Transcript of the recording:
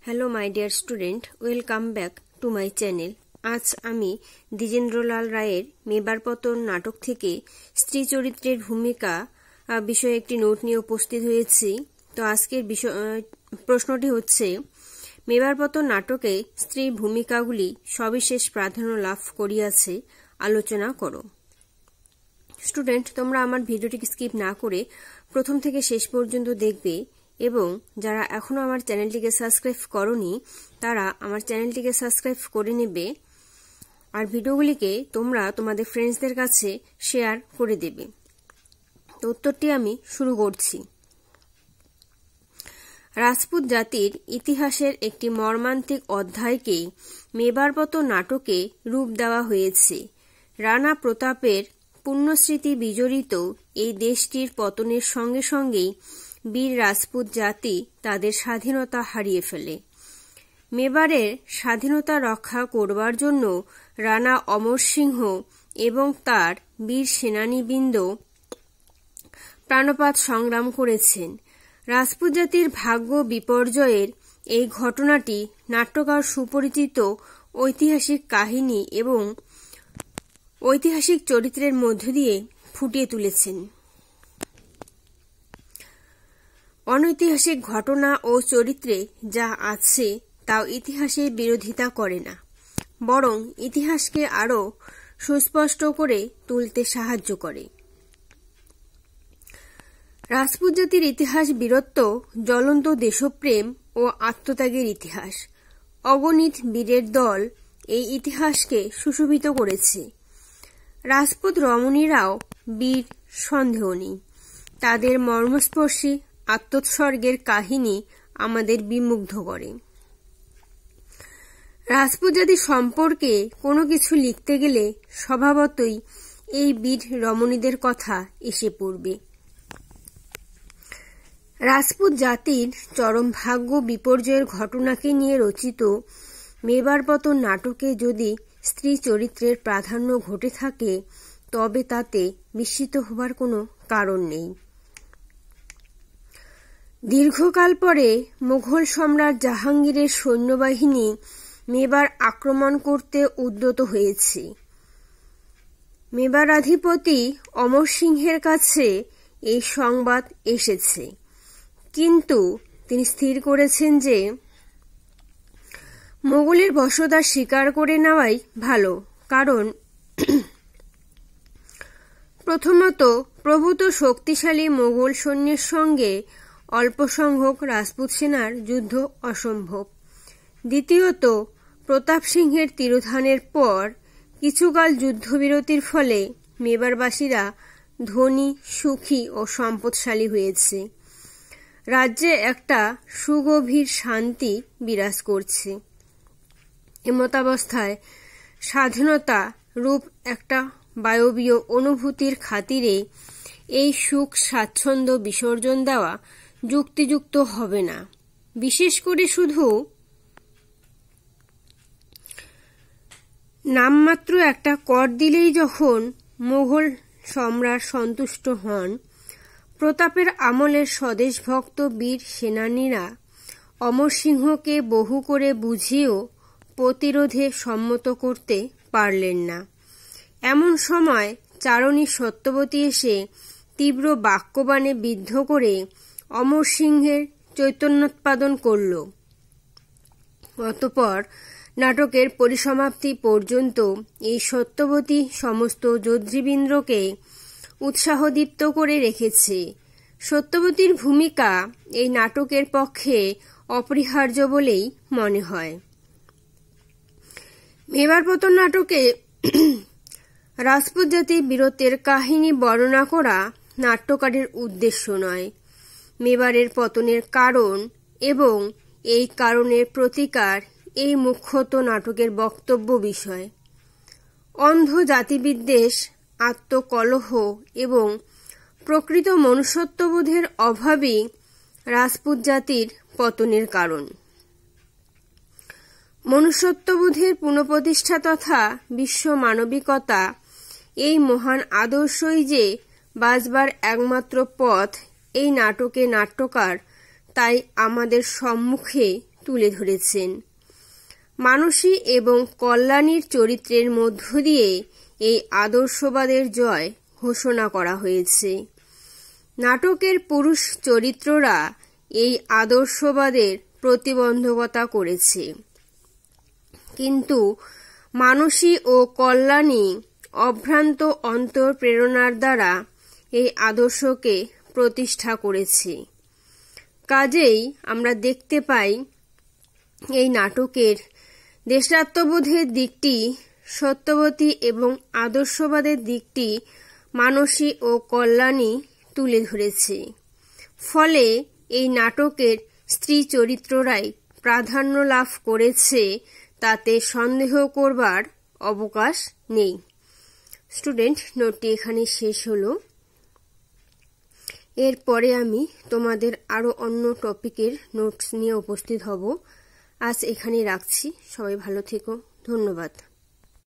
Hello my dear student, welcome back to my channel. আজ আমি দ্বিজেন্দ্রলাল রায়ের মেবার পতন নাটক থেকে স্ত্রী চরিত্রের ভূমিকা বিষয়ে একটি নোট নিয়ে উপস্থিত হয়েছি। তো আজকের প্রশ্নটি হচ্ছে, মেবার পতন নাটকে স্ত্রীর ভূমিকাগুলি সবিশেষ প্রাধান্য লাভ করিয়াছে, আলোচনা করো। স্টুডেন্ট, তোমরা আমার ভিডিওটিকে স্কিপ না করে প্রথম থেকে শেষ পর্যন্ত দেখবে এবং যারা এখনো আমার চ্যানেলটিকে সাবস্ক্রাইব করনি তারা আমার চ্যানেলটিকে সাবস্ক্রাইব করে নেবে আর ভিডিওগুলিকে তোমরা তোমাদের ফ্রেন্ডসদের কাছে শেয়ার করে দেবে। তো উত্তরটি আমি শুরু করছি। রাজপুত জাতির ইতিহাসের একটি মর্মান্তিক অধ্যায়কে মেবার পতন নাটকে রূপ দেওয়া হয়েছে। রানা প্রতাপের পুণ্যস্মৃতি বিজড়িত এই দেশটির পতনের সঙ্গে সঙ্গেই বীর রাজপুত জাতি তাদের স্বাধীনতা হারিয়ে ফেলে। মেবারের স্বাধীনতা রক্ষা করবার জন্য রানা অমর সিংহ এবং তার বীর সেনানীবৃন্দ প্রাণপাত সংগ্রাম করেছেন। রাজপুত জাতির ভাগ্য বিপর্যয়ের এই ঘটনাটি নাট্যকার সুপরিচিত ঐতিহাসিক কাহিনী এবং ঐতিহাসিক চরিত্রের মধ্য দিয়ে ফুটিয়ে তুলেছেন। অনৈতিহাসিক ঘটনা ও চরিত্রে যা আছে তাও ইতিহাসের বিরোধিতা করে না, বরং ইতিহাসকে আরও সুস্পষ্ট করে তুলতে সাহায্য করে। রাজপুত জাতির ইতিহাস বীরত্ব, জ্বলন্ত দেশপ্রেম ও আত্মত্যাগের ইতিহাস। অগণিত বীরের দল এই ইতিহাসকে সুশোভিত করেছে। রাজপুত রমণীরাও বীর, সন্দেহ নেই। তাদের মর্মস্পর্শী আত্মোৎসর্গের কাহিনী আমাদের বিমুগ্ধ করে। রাজপুত জাতি সম্পর্কে কোনো কিছু লিখতে গেলে স্বভাবতই এই বীর রমণীদের কথা এসে পড়বে। রাজপুত জাতির চরম ভাগ্য বিপর্যয়ের ঘটনাকে নিয়ে রচিত মেবার পতন নাটকে যদি স্ত্রী চরিত্রের প্রাধান্য ঘটে থাকে তবে তাতে বিস্মিত হবার কোনো কারণ নেই। দীর্ঘকাল পরে মুঘল সম্রাট জাহাঙ্গীরের সৈন্যবাহিনী মেবার আক্রমণ করতে উদ্যত হয়েছে। মেবারাধিপতি অমর সিংহের কাছে এই সংবাদ এসেছে, কিন্তু তিনি স্থির করেছেন যে মোগলের বশতা স্বীকার করে নেওয়াই ভালো, কারণ প্রথমত প্রভূত শক্তিশালী মোগল সৈন্যের সঙ্গে অল্প সংখ্যক রাজপুত সেনার যুদ্ধ অসম্ভব। দ্বিতীয়ত, প্রতাপ সিংহের তিরোধানের পর কিছুকাল যুদ্ধবিরতির ফলে মেবারবাসীরা ধনী, সুখী ও সম্পদশালী হয়েছে। রাজ্যে একটা সুগভীর শান্তি বিরাজ করছে। এমতাবস্থায় স্বাধীনতা রূপ একটা বায়বীয় অনুভূতির খাতিরে এই সুখ স্বাচ্ছন্দ্য বিসর্জন দেওয়া যুক্তিযুক্ত হবে না। বিশেষ করে শুধু নামমাত্র একটা কর দিলেই যখন মোগল সম্রাট সন্তুষ্ট হন, প্রতাপের আমলের স্বদেশভক্ত বীর সেনানীরা অমর সিংহকে বহু করে বুঝিয়েও প্রতিরোধে সম্মত করতে পারলেন না। এমন সময় চারণী সত্যবতী এসে তীব্র বাক্যবাণে বিদ্ধ করে অমর সিংহের চৈতন্যোৎপাদন করল। অতঃপর নাটকের পরিসমাপ্তি পর্যন্ত এই সত্যবতী সমস্ত যোদ্ধৃবৃন্দকে উৎসাহদীপ্ত করে রেখেছে। সত্যবতীর ভূমিকা এই নাটকের পক্ষে অপরিহার্য বলেই মনে হয়। মেবার পতন নাটকে রাজপুত জাতির বীরত্বের কাহিনী বর্ণনা করা নাট্যকারের উদ্দেশ্য নয়। মেবারের পতনের কারণ এবং এই কারণের প্রতিকার এই মুখ্যত নাটকের বক্তব্য বিষয়। অন্ধ জাতিবিদ্বেষ, আত্মকলহ এবং প্রকৃত মনুষ্যত্ববোধের অভাবই রাজপুত জাতির পতনের কারণ। মনুষ্যত্ববোধের পুনঃপ্রতিষ্ঠা তথা বিশ্ব মানবিকতা, এই মহান আদর্শই যে বাঁচবার একমাত্র পথ, এই নাটকে নাট্যকার তাই আমাদের সম্মুখে তুলে ধরেছেন। মানসী এবং কল্যাণীর চরিত্রের মধ্য দিয়ে এই আদর্শবাদের জয় ঘোষণা করা হয়েছে। নাটকের পুরুষ চরিত্ররা এই আদর্শবাদের প্রতিবন্ধকতা করেছে, কিন্তু মানসী ও কল্যাণী অভ্রান্ত অন্তঃপ্রেরণার দ্বারা এই আদর্শকে প্রতিষ্ঠা করেছে। কাজেই আমরা দেখতে পাই এই নাটকের দেশাত্মবোধের দিকটি সত্যবতী এবং আদর্শবাদের দিকটি মানসী ও কল্যাণী তুলে ধরেছে। ফলে এই নাটকের স্ত্রী চরিত্ররাই প্রাধান্য লাভ করেছে, তাতে সন্দেহ করবার অবকাশ নেই। স্টুডেন্ট, নোটটি এখানে শেষ হলো। এরপরে আমি তোমাদের আরো অন্য টপিকের নোটস নিয়ে উপস্থিত হব। আজ এখানে রাখছি। সবাই ভালো থেকো। ধন্যবাদ।